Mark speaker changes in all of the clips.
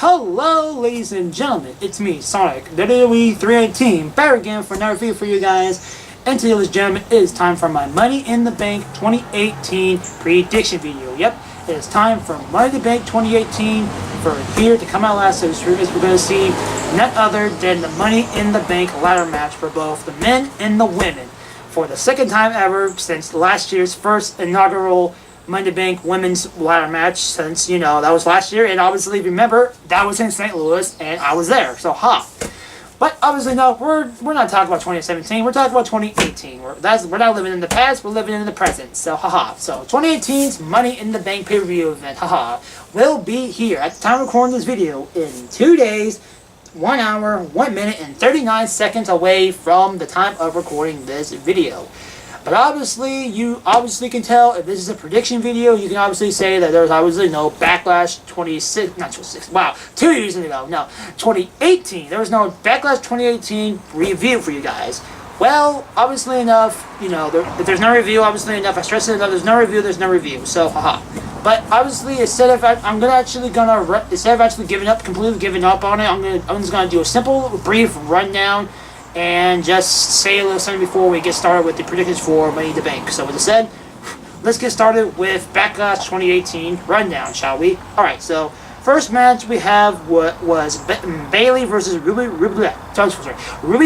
Speaker 1: Hello, ladies and gentlemen, it's me, Sonic, WWE 318, back again for another video for you guys. And today, ladies and gentlemen, it is time for my Money in the Bank 2018 prediction video. Yep, it is time for Money in the Bank 2018 for here to come out last. So we're going to see none other than the Money in the Bank ladder match for both the men and the women for the second time ever since last year's first inaugural Money in the Bank women's ladder match, since, you know, that was last year, and obviously, remember, that was in St. Louis, and I was there, so But obviously, no, we're not talking about 2017, we're talking about 2018. We're not living in the past, we're living in the present, so So 2018's Money in the Bank pay-per-view event, will be here at the time of recording this video in 2 days, 1 hour, 1 minute, and 39 seconds away from the time of recording this video. But obviously, you obviously can tell if this is a prediction video. You can obviously say that there's obviously no Backlash 2 years ago, no, 2018. There was no Backlash 2018 review for you guys. Well, obviously enough, you know, if there's no review, obviously enough, I stress it enough, there's no review, there's no review, so But obviously, instead of actually completely giving up on it, I'm just gonna do a simple, brief rundown and just say a little something before we get started with the predictions for Money in the Bank. So with that said, let's get started with Backlash 2018 rundown, shall we? Alright, so first match we have was Bayley versus Ruby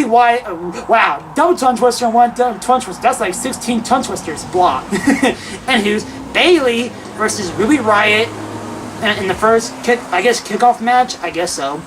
Speaker 1: Wyatt. Wow, double tongue twister and one tongue twister. That's like 16 tongue twisters. Blah. And here's Bayley versus Ruby Riott in the first kickoff match. I guess so.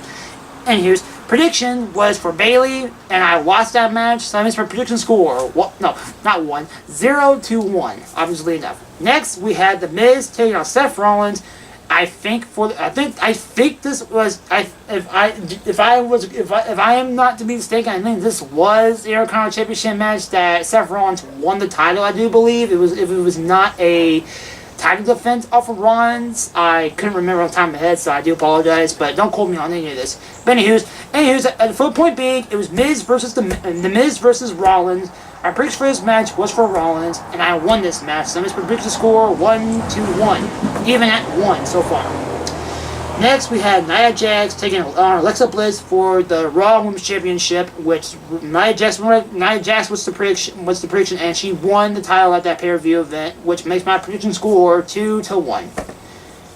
Speaker 1: And here's prediction was for Bayley, and I watched that match, so that means my prediction score, no, not 1, 0-1, obviously enough. Next, we had The Miz taking on Seth Rollins. I think this was, if I am not to be mistaken, I think this was the Intercontinental Championship match that Seth Rollins won the title. I do believe it was. If it was not a title defense off of Rollins, I couldn't remember on the top of my head, so I do apologize, but don't quote me on any of this. But anywho's, for the point being, it was Miz versus the Miz versus Rollins. Our prediction for this match was for Rollins, and I won this match. So I'm just prediction score 1-1, even at 1 so far. Next, we had Nia Jax taking on Alexa Bliss for the Raw Women's Championship, which Nia Jax was the prediction, and she won the title at that pay-per-view event, which makes my prediction score 2-1.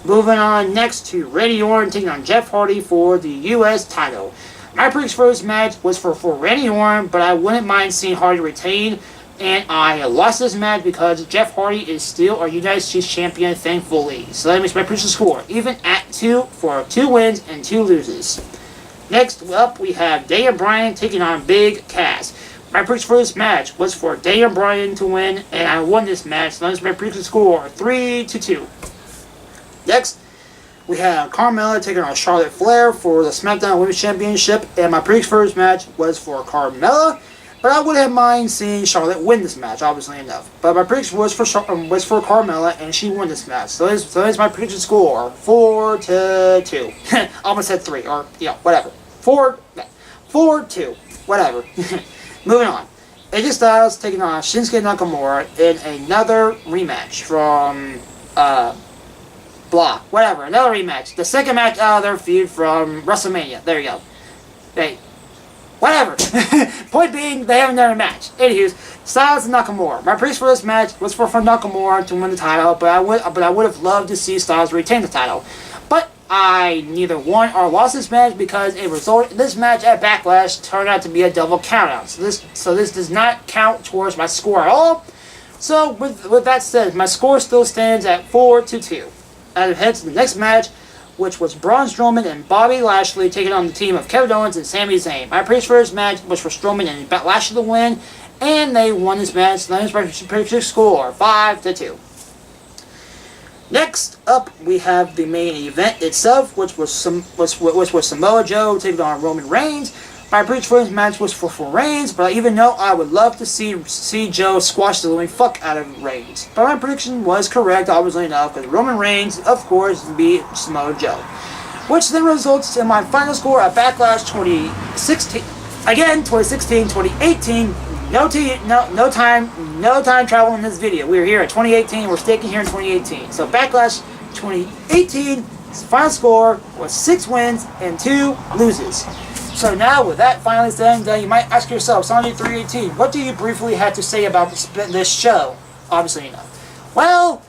Speaker 1: Moving on next to Randy Orton taking on Jeff Hardy for the U.S. title. My prediction for this match was for Randy Orton, but I wouldn't mind seeing Hardy retain. And I lost this match because Jeff Hardy is still our United States champion, thankfully. So that makes my prediction score even at 2 for 2 wins and 2 loses. Next up, we have Daniel Bryan taking on Big Cass. My prediction for this match was for Daniel Bryan to win, and I won this match. So that makes my prediction score 3-2. Next, we have Carmella taking on Charlotte Flair for the SmackDown Women's Championship, and my prediction for this match was for Carmella. But I wouldn't have mind seeing Charlotte win this match, obviously enough. But my prediction was for Carmella, and she won this match. So that's my prediction score, 4-2. I almost said 3, or, yeah, whatever. 4-2, whatever. Moving on. AJ Styles taking on Shinsuke Nakamura in another rematch from, another rematch. The second match out of their feud from WrestleMania. There you go. Hey. Whatever. Point being, they have another match. Anywho, Styles and Nakamura. My prediction for this match was for Nakamura to win the title, but I would have loved to see Styles retain the title. But I neither won or lost this match because this match at Backlash turned out to be a double countout. So this does not count towards my score at all. So with that said, my score still stands at 4-2. As we head to the next match, which was Braun Strowman and Bobby Lashley taking on the team of Kevin Owens and Sami Zayn. My prediction for this match was for Strowman and Lashley to win, and they won this match. So that is my prediction score, 5-2. Next up, we have the main event itself, which was Samoa Joe taking on Roman Reigns. My prediction for this match was for Reigns, but even though I would love to see Joe squash the living fuck out of Reigns. But my prediction was correct, obviously enough, because Roman Reigns, of course, beat Samoa Joe. Which then results in my final score at Backlash 2016. Again, 2016, 2018, no time travel in this video. We're here at 2018, we're sticking here in 2018. So Backlash 2018 final score was 6 wins and 2 loses. So now, with that finally said and done, you might ask yourself, Sonic 318, what do you briefly have to say about this show? Obviously, you know. Well,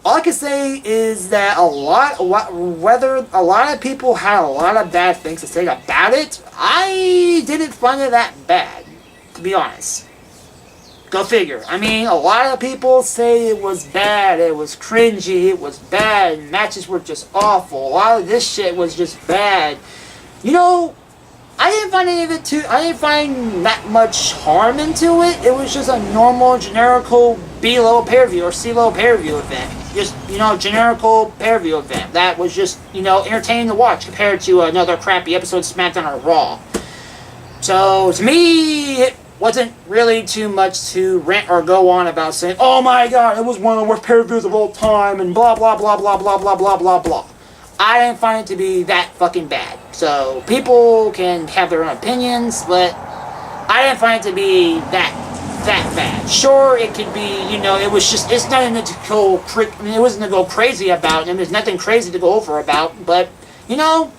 Speaker 1: all I can say is that whether a lot of people had a lot of bad things to say about it, I didn't find it that bad, to be honest. Go figure. I mean, a lot of people say it was bad, it was cringy, it was bad, matches were just awful, a lot of this shit was just bad. You know, I didn't find that much harm into it. It was just a normal, generical B-level pay-per-view or C-level pay-per-view event. Just, you know, generical pay-per-view event. That was just, you know, entertaining to watch compared to another crappy episode of SmackDown or Raw. So, to me, it wasn't really too much to rant or go on about saying, oh my god, it was one of the worst pay-per-views of all time, and blah, blah, blah, blah, blah, blah, blah, blah, blah. I didn't find it to be that fucking bad. So, people can have their own opinions, but I didn't find it to be that bad. Sure, it could be, you know, it's nothing it wasn't to go crazy about, and there's nothing crazy to go over about, but, you know,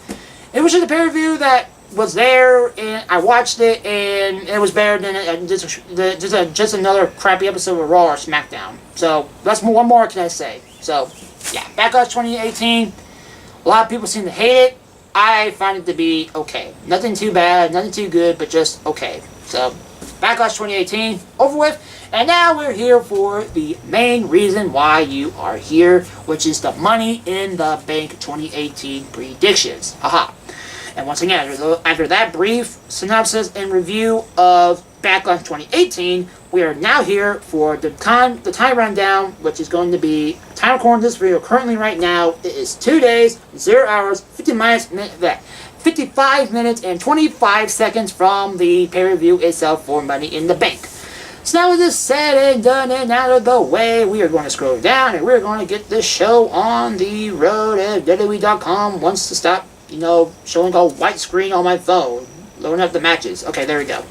Speaker 1: it was just a per-view that was there, and I watched it, and it was better than just another crappy episode of Raw or SmackDown. So, what more can I say? So, yeah, Backlash 2018. A lot of people seem to hate it. I find it to be okay. Nothing too bad, nothing too good, but just okay. So, Backlash 2018, over with. And now we're here for the main reason why you are here, which is the Money in the Bank 2018 predictions. Haha. And once again, after that brief synopsis and review of Backlash 2018, we are now here for the time rundown, which is going to be time recording this video currently right now. It is 2 days, 0 hours, 55 minutes, and 25 seconds from the pay-per-view itself for Money in the Bank. So now with this said and done and out of the way, we are going to scroll down and we're going to get this show on the road at WWE.com once to stop, you know, showing a white screen on my phone, loading up the matches. Okay, there we go.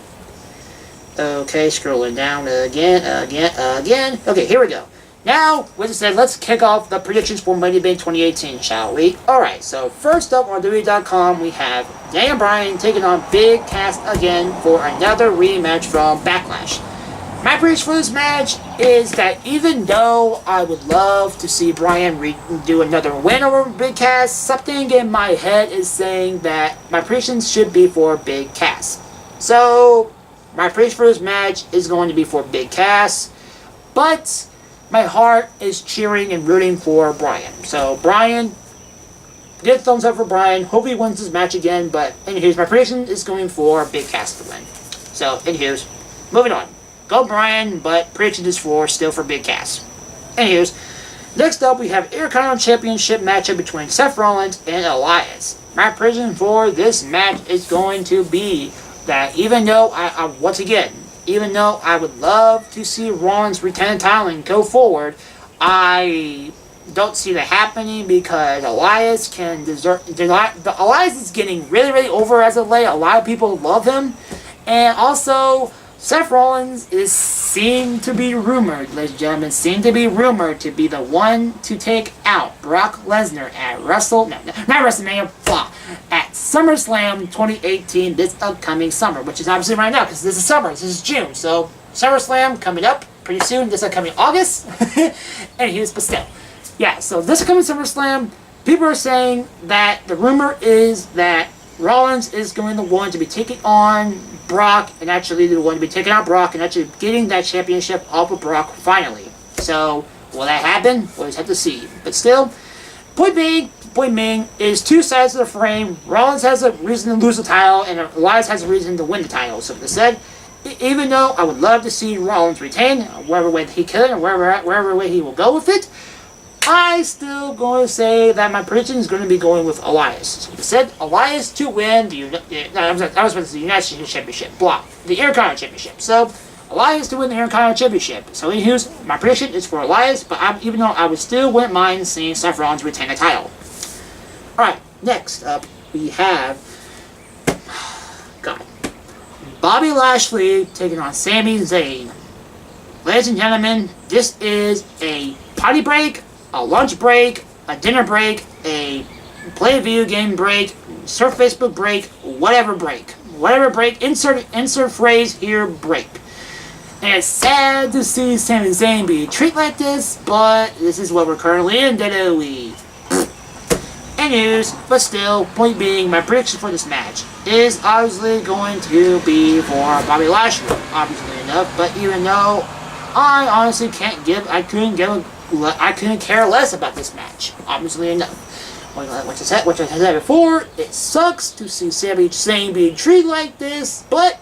Speaker 1: Okay, scrolling down again. Okay, here we go. Now, with that said, let's kick off the predictions for Money in the Bank 2018, shall we? Alright, so first up on WWE.com, we have Daniel Bryan taking on Big Cass again for another rematch from Backlash. My prediction for this match is that even though I would love to see Bryan do another win over Big Cass, something in my head is saying that my predictions should be for Big Cass. So, my prediction for this match is going to be for Big Cass, but my heart is cheering and rooting for Bryan. So, Bryan, good thumbs up for Bryan. Hope he wins this match again, but anyways, my prediction is going for Big Cass to win. So, anyways, moving on. Go Bryan, but prediction is still for Big Cass. Anyways, next up we have Intercontinental Championship matchup between Seth Rollins and Elias. My prediction for this match is going to be that even though even though I would love to see Rollins retain the title and go forward, I don't see that happening because Elias is getting really over as of late. A lot of people love him, and also Seth Rollins is seen to be rumored, ladies and gentlemen, to be the one to take out Brock Lesnar at at SummerSlam 2018 this upcoming summer, which is obviously right now because this is summer, this is June, so SummerSlam coming up pretty soon, this upcoming August, but still. Yeah, so this upcoming SummerSlam, people are saying that the rumor is that Rollins is going to be the one to be taking on Brock and actually getting that championship off of Brock finally. So, will that happen? We'll just have to see. But still, point being is two sides of the frame. Rollins has a reason to lose the title and Elias has a reason to win the title. So, like I said, even though I would love to see Rollins retain, wherever way he could and wherever way he will go with it, I still going to say that my prediction is going to be going with Elias. So I said Elias to win the United States Championship, the Intercontinental Championship. So Elias to win the Intercontinental Championship. So anywho, my prediction is for Elias, but even though I wouldn't mind seeing Seth Rollins retain the title. Alright, next up we have Bobby Lashley taking on Sami Zayn. Ladies and gentlemen, this is a potty break, a lunch break, a dinner break, a play a video game break, surf Facebook break, whatever break. Whatever break, insert phrase here, break. And it's sad to see Sami Zayn be treated like this, but this is what we're currently in, WWE. Anyways, but still, point being, my prediction for this match is obviously going to be for Bobby Lashley, obviously enough, but even though I honestly I couldn't care less about this match, obviously enough. Which I said before, it sucks to see Sami Zayn being treated like this, but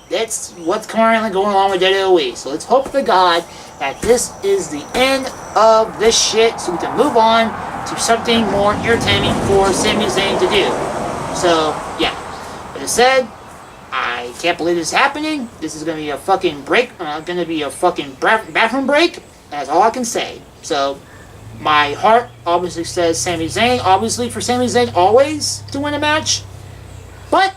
Speaker 1: that's what's currently going on with WWE. So let's hope to God that this is the end of this shit so we can move on to something more entertaining for Sami Zayn to do. So, yeah. As I said, I can't believe this is happening. This is going to be a fucking break, bathroom break. That's all I can say. So, my heart obviously says Sami Zayn. Obviously, for Sami Zayn, always to win a match. But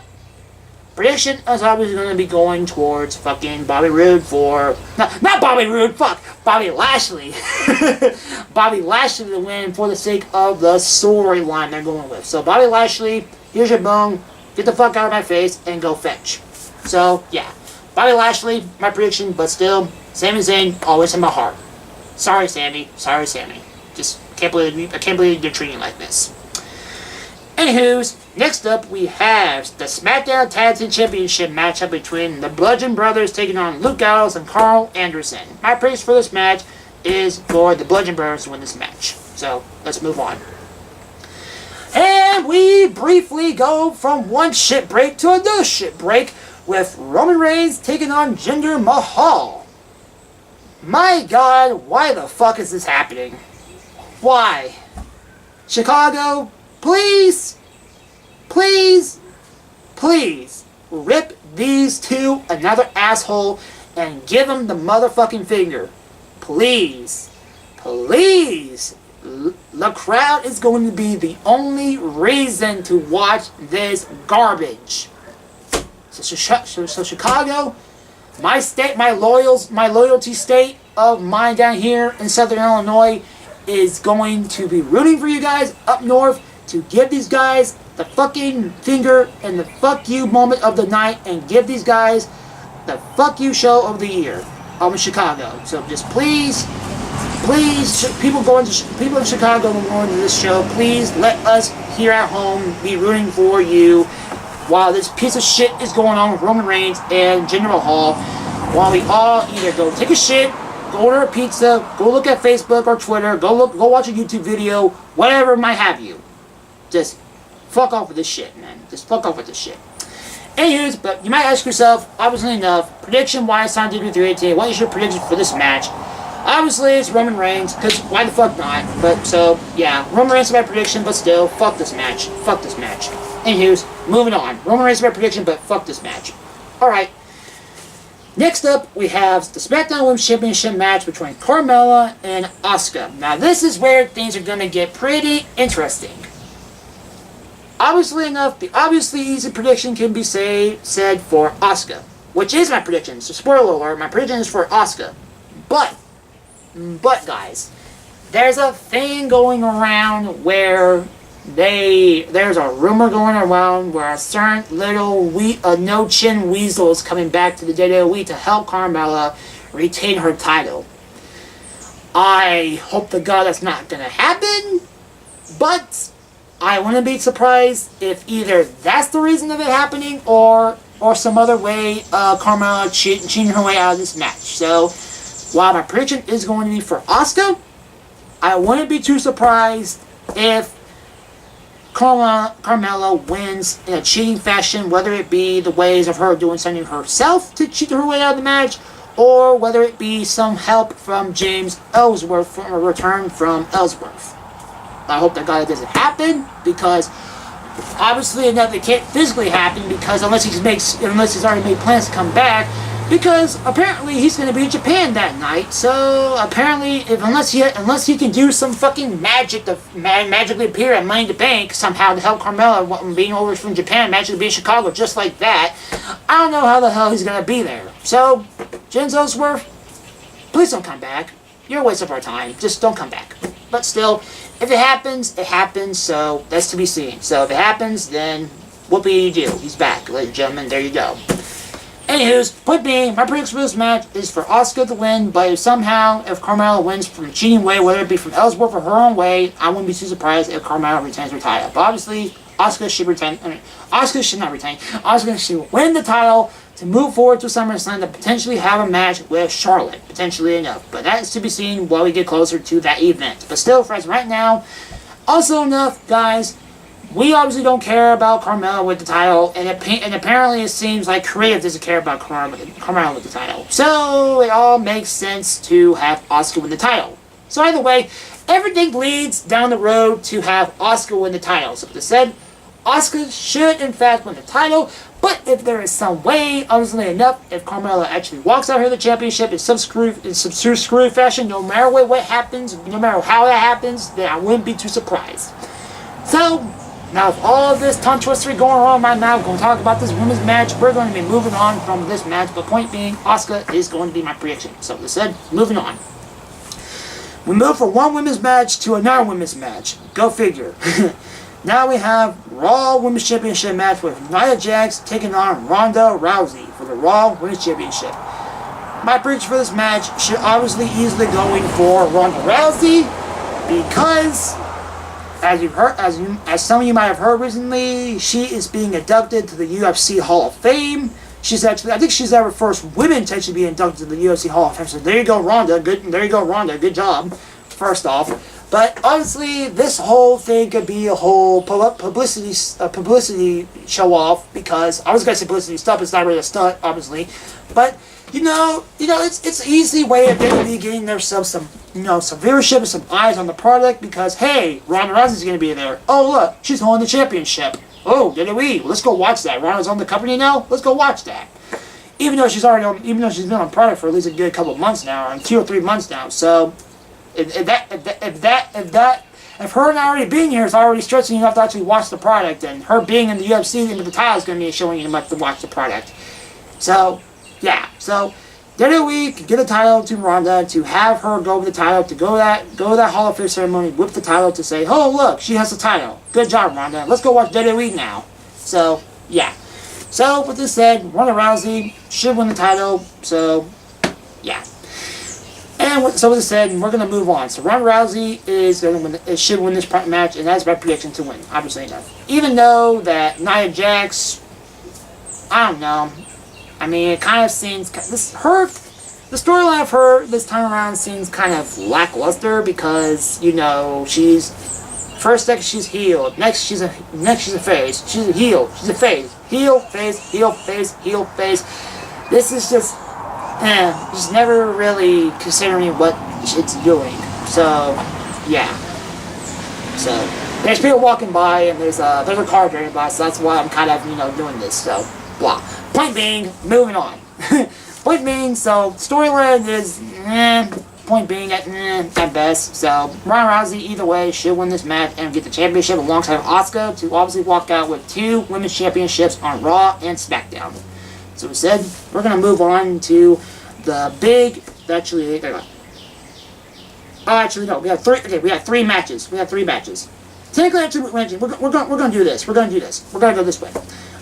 Speaker 1: prediction is obviously going to be going towards fucking Bobby Roode for... Not Bobby Roode, fuck! Bobby Lashley. Bobby Lashley to win for the sake of the storyline they're going with. So, Bobby Lashley, here's your bone. Get the fuck out of my face and go fetch. So, yeah. Bobby Lashley, my prediction, but still, Sami Zayn, always in my heart. Sorry, Sami. Sorry, Sami. Just I can't believe you're treating like this. Anywho's, next up we have the SmackDown Tag Team Championship matchup between the Bludgeon Brothers taking on Luke Gallows and Carl Anderson. My prediction for this match is for the Bludgeon Brothers to win this match. So, let's move on. And we briefly go from one shit break to another shit break with Roman Reigns taking on Jinder Mahal. My God, why the fuck is this happening? Why? Chicago, please, please, please rip these two another asshole and give them the motherfucking finger. Please. Please. The crowd is going to be the only reason to watch this garbage. So Chicago, my state, my loyalty state of mine down here in Southern Illinois is going to be rooting for you guys up north to give these guys the fucking finger and the fuck you moment of the night and give these guys the fuck you show of the year. I'm in Chicago. So just please, people in Chicago going to this show, please let us here at home be rooting for you while this piece of shit is going on with Roman Reigns and Jinder Mahal, while we all either go take a shit, go order a pizza, go look at Facebook or Twitter, go watch a YouTube video, whatever might have you. Just fuck off with this shit, man. Just fuck off with this shit. Anyways, but you might ask yourself, obviously enough, prediction-wise, time to do 318, what is your prediction for this match? Obviously, it's Roman Reigns, because why the fuck not? But, so, yeah, Roman Reigns is my prediction, but still, fuck this match. Fuck this match. Anyways, moving on. Roman Reigns is my prediction, but fuck this match. Alright. Next up, we have the SmackDown Women's Championship match between Carmella and Asuka. Now, this is where things are going to get pretty interesting. Obviously enough, the obviously easy prediction can be said for Asuka, which is my prediction. So, spoiler alert, my prediction is for Asuka. But guys, there's a thing going around where there's a rumor going around where a certain little no-chin weasel is coming back to the WWE to help Carmella retain her title. I hope to God that's not going to happen, but I wouldn't be surprised if either that's the reason of it happening or some other way Carmella cheating her way out of this match. So, while my prediction is going to be for Asuka, I wouldn't be too surprised if Carmella wins in a cheating fashion, whether it be the ways of her doing something herself to cheat her way out of the match, or whether it be some help from James Ellsworth from a return from Ellsworth. I hope that God doesn't happen, because obviously enough it can't physically happen, because unless he's already made plans to come back, because apparently he's going to be in Japan that night. So apparently, unless he can do some fucking magic to magically appear at Money in the Bank somehow to help Carmella being over from Japan, magically be in Chicago just like that, I don't know how the hell he's going to be there. So, James Ellsworth, please don't come back. You're a waste of our time. Just don't come back. But still, if it happens, it happens. So that's to be seen. So if it happens, then whoopee-doo. He's back, ladies and gentlemen. There you go. Anywho's, point being, my prediction for this match is for Asuka to win, but if Carmella wins from a cheating way, whether it be from Ellsworth or her own way, I wouldn't be too surprised if Carmella retains her title. But obviously, Asuka should not retain. Asuka should win the title to move forward to SummerSlam to potentially have a match with Charlotte. Potentially enough. But that is to be seen while we get closer to that event. But still, friends, right now, also enough, guys, we obviously don't care about Carmella with the title, and apparently it seems like Creative doesn't care about Carmella with the title. So it all makes sense to have Asuka win the title. So either way, everything leads down the road to have Asuka win the title. So as I said, Asuka should in fact win the title, but if there is some way, obviously enough, if Carmella actually walks out here the championship in some screw fashion, no matter what happens, no matter how that happens, then I wouldn't be too surprised. So, now with all of this tongue twistery going on right now, we're going to talk about this women's match. We're going to be moving on from this match, but point being, Asuka is going to be my prediction. So as I said, moving on. We move from one women's match to another women's match. Go figure. Now we have Raw Women's Championship match with Nia Jax taking on Ronda Rousey for the Raw Women's Championship. My prediction for this match should obviously easily going for Ronda Rousey because, as some of you might have heard recently, she is being inducted to the UFC Hall of Fame. I think she's our first woman to actually be inducted to the UFC Hall of Fame. So there you go, Ronda. Good job. First off. But honestly, this whole thing could be a whole publicity show off because I was gonna say publicity stuff. It's not really a stunt, obviously, but it's an easy way of getting themselves some viewership and some eyes on the product because hey, Ronda Rousey's gonna be there. Oh look, she's holding the championship. Oh, WWE, let's go watch that. Ronda's on the company now. Let's go watch that. Even though she's been on product for at least a good couple of months now, or 2 or 3 months now, so. If her not already being here is already stretching enough to actually watch the product, and her being in the UFC and with the title is going to be showing you enough to watch the product. So, yeah. So, WWE could get a title to Ronda, to have her go with the title, to go to that Hall of Fame ceremony, whip the title to say, oh look, she has the title. Good job, Ronda. Let's go watch WWE now. So, yeah. So, with this said, Ronda Rousey should win the title. So, yeah. And so with this said, we're going to move on. So Ronda Rousey should win this match, and that's my prediction to win, obviously enough. Even though that Nia Jax, I don't know. I mean, it kind of seems the storyline of her this time around seems kind of lackluster because she's first second she's healed, next she's a face, she's a heel, she's a face, heel face, heel face, heel face. This is just. Just never really considering what it's doing. So, yeah. So, there's people walking by and there's a car driving by, so that's why I'm kind of, doing this. So, blah. Point being, moving on. Point being, so, storyline is, point being, at best. So, Ronda Rousey, either way, should win this match and get the championship alongside Asuka to obviously walk out with 2 women's championships on Raw and SmackDown. So we said we're gonna move on to the big. Actually, no. We have 3. Okay, we have 3 matches. Technically, we're gonna do this. We're gonna go this way.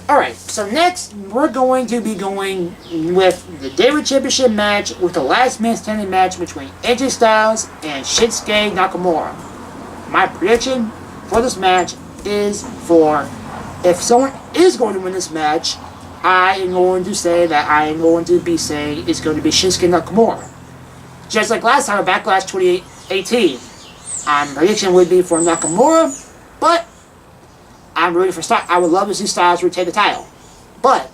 Speaker 1: All right. So next, we're going to be going with the Dairy Championship match with the last man standing match between AJ Styles and Shinsuke Nakamura. My prediction for this match is if someone is going to win this match. I am going to say that it's going to be Shinsuke Nakamura. Just like last time at Backlash 2018. My prediction would be for Nakamura, but I'm rooting for Styles. I would love to see Styles retain the title. But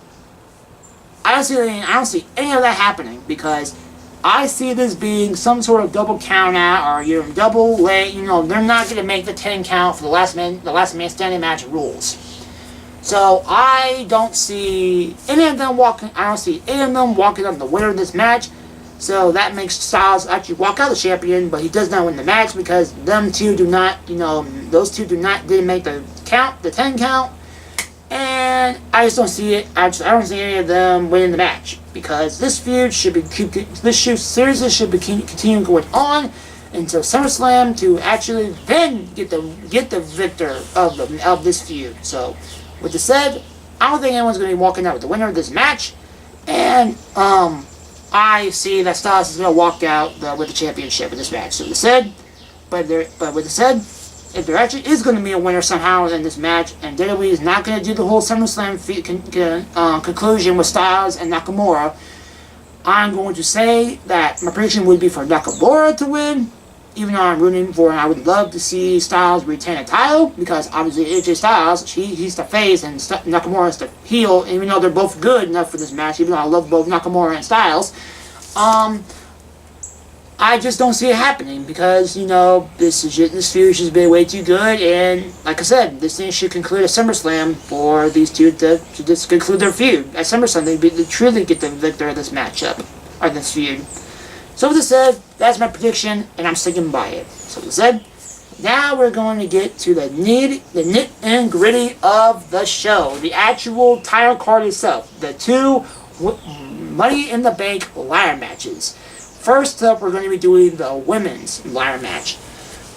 Speaker 1: I don't see any of that happening because I see this being some sort of double count out or double lay. They're not going to make the 10 count for the last man standing match rules. So I don't see any of them walking. I don't see any of them walking up the winner of this match. So that makes Styles actually walk out the champion, but he does not win the match because those two didn't make the count, the 10 count, and I just don't see it. I don't see any of them winning the match because this feud should be continuing going on, until SummerSlam to actually then get the victor of this feud. So, with this said, I don't think anyone's going to be walking out with the winner of this match, and I see that Styles is going to walk out with the championship in this match. So, with this said, but with this said, if there actually is going to be a winner somehow in this match, and WWE is not going to do the whole SummerSlam conclusion with Styles and Nakamura, I'm going to say that my prediction would be for Nakamura to win, even though I'm rooting for, and I would love to see Styles retain a title, because obviously AJ Styles, he's the face and Nakamura is the heel, even though they're both good enough for this match, even though I love both Nakamura and Styles. I just don't see it happening because, this feud should be way too good, and like I said, this thing should conclude at SummerSlam for these two to just conclude their feud. At SummerSlam, they truly get the victor of this matchup, or this feud. So with this said, that's my prediction, and I'm sticking by it. So with this said, now we're going to get to the nit and gritty of the show, the actual title card itself, the two Money in the Bank ladder matches. First up, we're going to be doing the women's ladder match,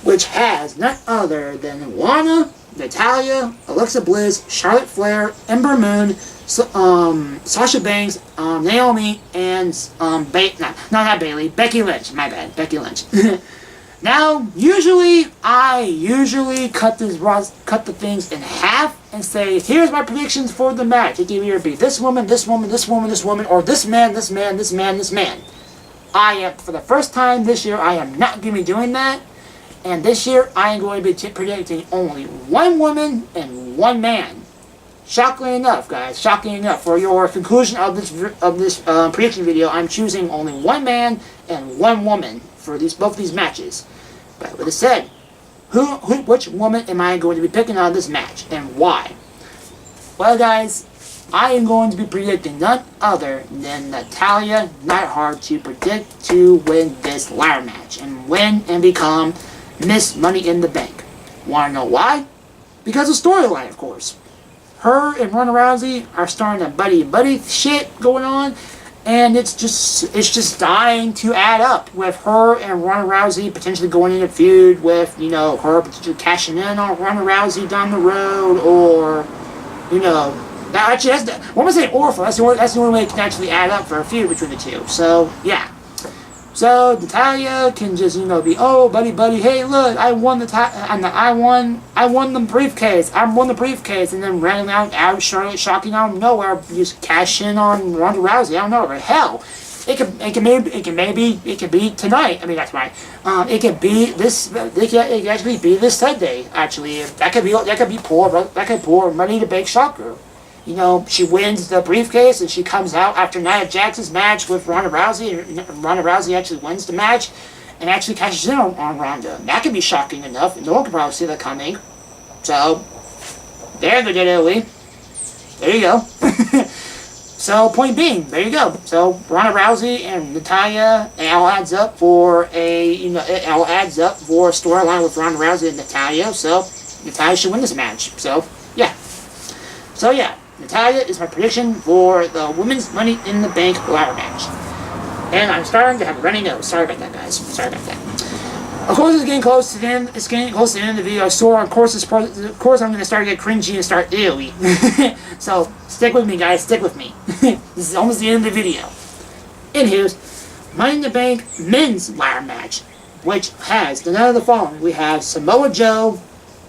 Speaker 1: which has none other than Lana, Natalya, Alexa Bliss, Charlotte Flair, Ember Moon, Sasha Banks, Naomi, and not Bayley, Becky Lynch. My bad, Becky Lynch. Now, I cut the things in half and say, here's my predictions for the match. It can either be this woman, this woman, this woman, this woman, or this man, this man, this man, this man. For the first time this year, I am not going to be doing that. And this year, I am going to be predicting only one woman and one man. Shockingly enough, guys, for your conclusion of this prediction video, I'm choosing only one man and one woman for both these matches. But with it said, which woman am I going to be picking out of this match, and why? Well, guys, I am going to be predicting none other than Natalya Neidhart to win this ladder match and win and become Miss Money in the Bank. Want to know why? Because of storyline, of course. Her and Ronda Rousey are starting a buddy shit going on, and it's just dying to add up with her and Ronda Rousey potentially going in a feud with, her potentially cashing in on Ronda Rousey down the road, or, Actually, what am I saying? Orphan. That's the only way it can actually add up for a feud between the two. So yeah. So Natalya can just be, oh buddy, hey look, I won the briefcase. I won the briefcase, and then running out Charlotte, shocking out of nowhere, just cash in on Ronda Rousey. I don't know, but hell, it can be tonight. I mean, that's right. It can be this. It can actually be this Sunday. Actually, that could pour Money to Bank shocker. She wins the briefcase and she comes out after Nia Jax's match with Ronda Rousey, and Ronda Rousey actually wins the match and actually cashes in on Ronda. That could be shocking enough. No one could probably see that coming. So, there you go, WWE. There you go. So, point being, there you go. So, Ronda Rousey and Natalya, it all adds up for a storyline with Ronda Rousey and Natalya. So, Natalya should win this match. So, yeah. Natalya is my prediction for the Women's Money in the Bank ladder match. And I'm starting to have a runny nose. Sorry about that, guys. Sorry about that. Of course, it's getting close to the end. It's getting close to the end of the video. So, of course, I'm going to start to get cringy and start ew. So, stick with me, guys. Stick with me. This is almost the end of the video. Anywho's, Money in the Bank men's ladder match, which has none of the following. We have Samoa Joe.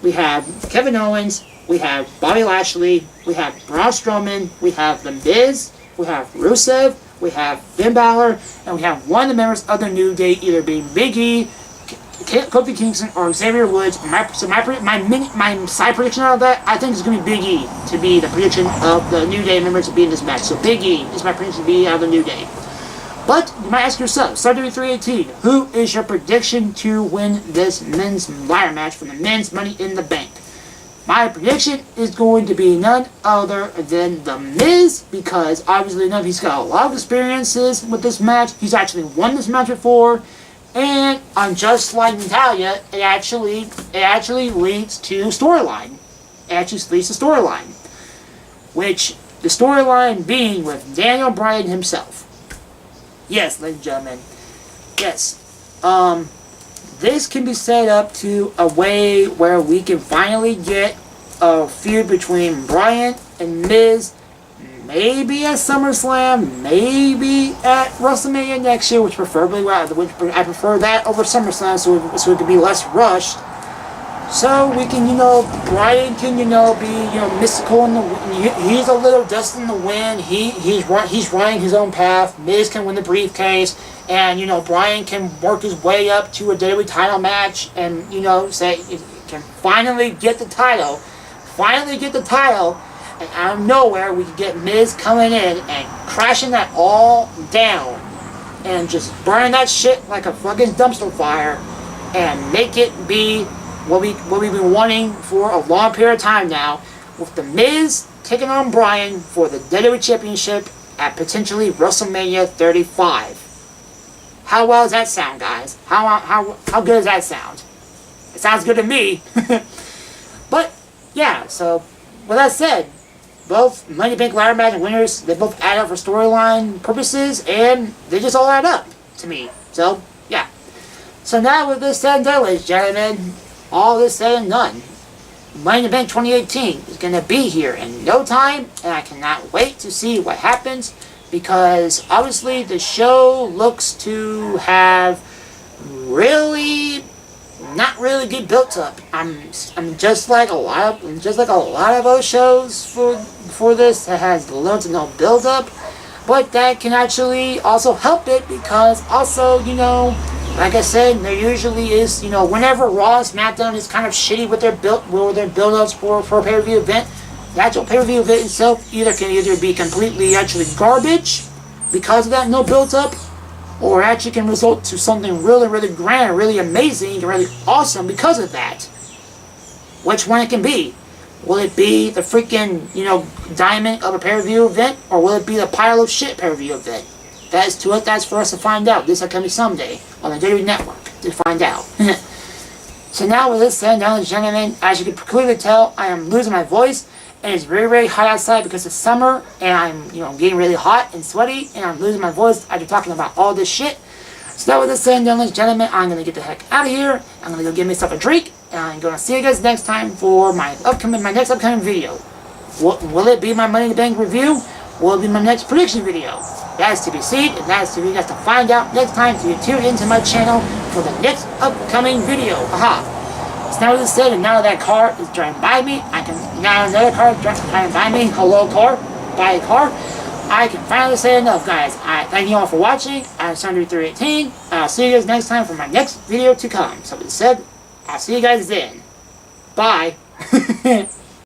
Speaker 1: We have Kevin Owens. We have Bobby Lashley, we have Braun Strowman, we have The Miz, we have Rusev, we have Finn Balor, and we have one of the members of the New Day either being Big E, Kofi Kingston, or Xavier Woods. My side prediction out of that, I think is going to be Big E to be the prediction of the New Day members to be in this match. So Big E is my prediction to be out of the New Day. But you might ask yourself, WWE 318, who is your prediction to win this men's ladder match for the men's Money in the Bank? My prediction is going to be none other than The Miz, because obviously enough, he's got a lot of experiences with this match. He's actually won this match before, and just like Natalya, it actually leads to storyline. Which the storyline being with Daniel Bryan himself. Yes, ladies and gentlemen. Yes. this can be set up to a way where we can finally get a feud between Bryan and Miz, maybe at SummerSlam, maybe at WrestleMania next year, which I prefer that over SummerSlam, so it could be less rushed. So we can, Bryan can, be, mystical in the wind. He's a little dust in the wind. He's running his own path. Miz can win the briefcase, and Bryan can work his way up to a WWE title match, and say can finally get the title. And out of nowhere, we can get Miz coming in and crashing that all down, and just burning that shit like a fucking dumpster fire, and make it be what we've been wanting for a long period of time now, with The Miz taking on Bryan for the WWE Championship at potentially WrestleMania 35. How well does that sound, guys? How good does that sound? It sounds good to me. But yeah, so with that said, both Money in the Bank ladder match winners, they both add up for storyline purposes, and they just all add up to me. So yeah. So now with this said and done, ladies and gentlemen, all this said and done, Money in the Bank 2018 is going to be here in no time, and I cannot wait to see what happens, because obviously the show looks to have not really good built up. I'm just like a lot of other shows for this that has little to no build up, but that can actually also help it, because also like I said, there usually is, whenever Raw and SmackDown is kind of shitty with their build-ups for a pay-per-view event, the actual pay-per-view event itself can either be completely actually garbage because of that no build-up, or actually can result to something really, really grand, really amazing, and really awesome because of that. Which one it can be? Will it be the freaking, diamond of a pay-per-view event, or will it be the pile of shit pay-per-view event? That's for us to find out this upcoming Sunday on the WWE Network to find out. So now with this said, ladies and gentlemen, as you can clearly tell, I am losing my voice, and it's very, very hot outside because it's summer, and I'm getting really hot and sweaty, and I'm losing my voice after talking about all this shit. So now with this said, ladies and gentlemen, I'm gonna get the heck out of here. I'm gonna go get myself a drink, and I'm gonna see you guys next time for my next upcoming video. Will it be my Money in the Bank review? Will it be my next prediction video? That is to be seen, and that is to be to find out next time, so you tune into my channel for the next upcoming video. Haha. So now with this said, and now that car is driving by me, now another car is driving by me, hello car, by a car, I can finally say enough, guys. I thank you all for watching. I'm Sunday318, and I'll see you guys next time for my next video to come. So with this said, I'll see you guys then. Bye.